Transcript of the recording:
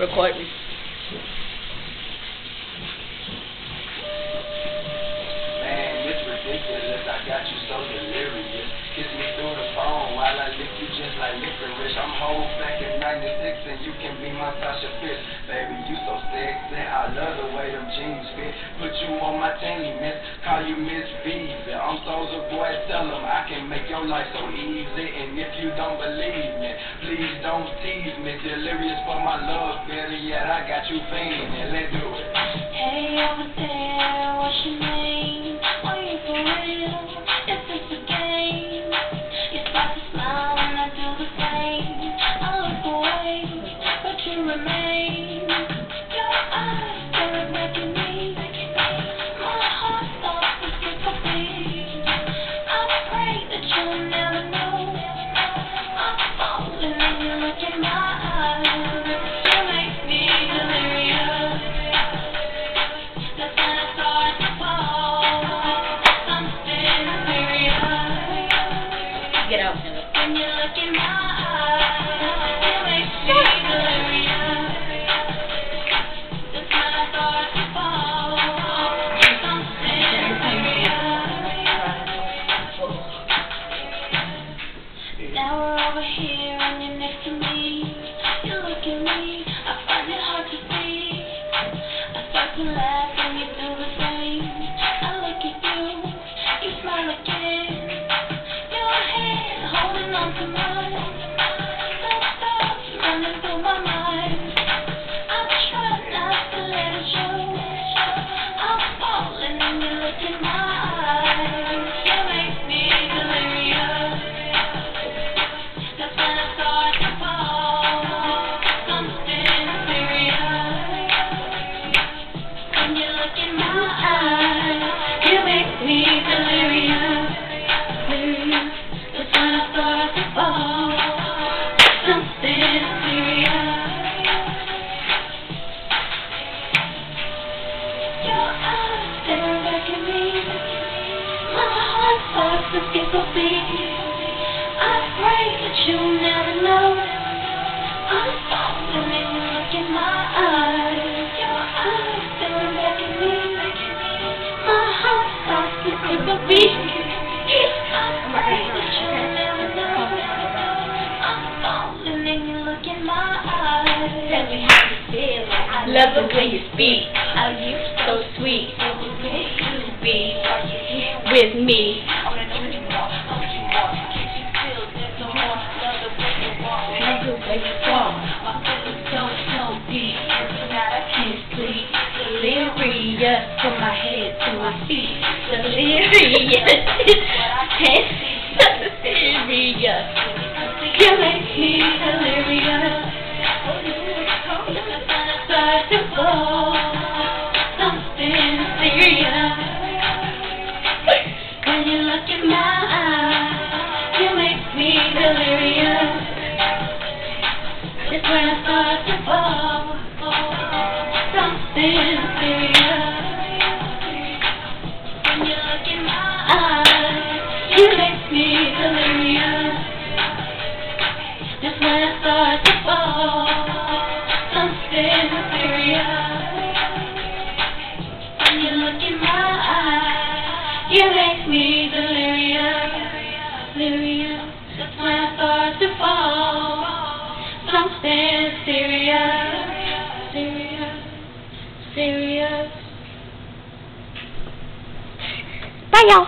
Record me. Man, it's ridiculous. I got you so delirious. Kiss me through the phone while I lick you just like licorice. I'm whole back in 96 and you can be my Sasha Fitz. Baby, you so sexy. I love the way them jeans fit. Put you on my team, miss. Call you Miss Visa. I'm Soulja Boy, tell them I can make your life so easy. And if you don't believe me, please don't tease me. Delirious for my love, better yet, I got you fiending. Let's do it. Hey, over there, what's your name? Are you for real? Is this a game? You start to smile when I do the same. I look away, but you remain. Your eyes staring back at me. My heart starts to skip a beat. I pray that you'll never know. I'm falling when you look in my eyes. You make me delirious. That's when I start to fall. Something serious. Get out. When you look in my eyes, you make me delirious. That's when I start to fall. Something serious. Now we're over here and you're next to me. You look at me, I find it hard to see. I start to laugh and you do the same. I look at you, you smile again. Your hand holding on to mine. Some thoughts running through my mind. I try not to let it show. I'm falling and you look in my eyes. You make me delirious. That's when I start to fall. Something serious. When you look in my eyes, you make me delirious. Delirious. That's when I start to fall. Something serious. Your eyes staring back at me. My heart starts to skip a beat. I pray that you'll never know. I'm falling when you look in my eyes. Your eyes staring back at me. My heart starts to skip a beat. I pray that you'll never know. I'm falling when you look in my eyes. Tell me how you feel. I love the way you speak. Oh, you so sweet. You be with me. Love the way you walk. My feelings so deep. Every night I can't sleep. Delirious from my head to my feet. Delirious. Serious. You make me delirious. Start to fall. Something serious. When you look in my eyes, you make me delirious. That's when I start to fall. Something serious. When you look in my eyes, you make me delirious. That's when I start to fall. Something serious. When you look in my eyes, you make me delirious. Delirious. That's when I start to fall. Something serious. Serious. Serious. Bye, y'all.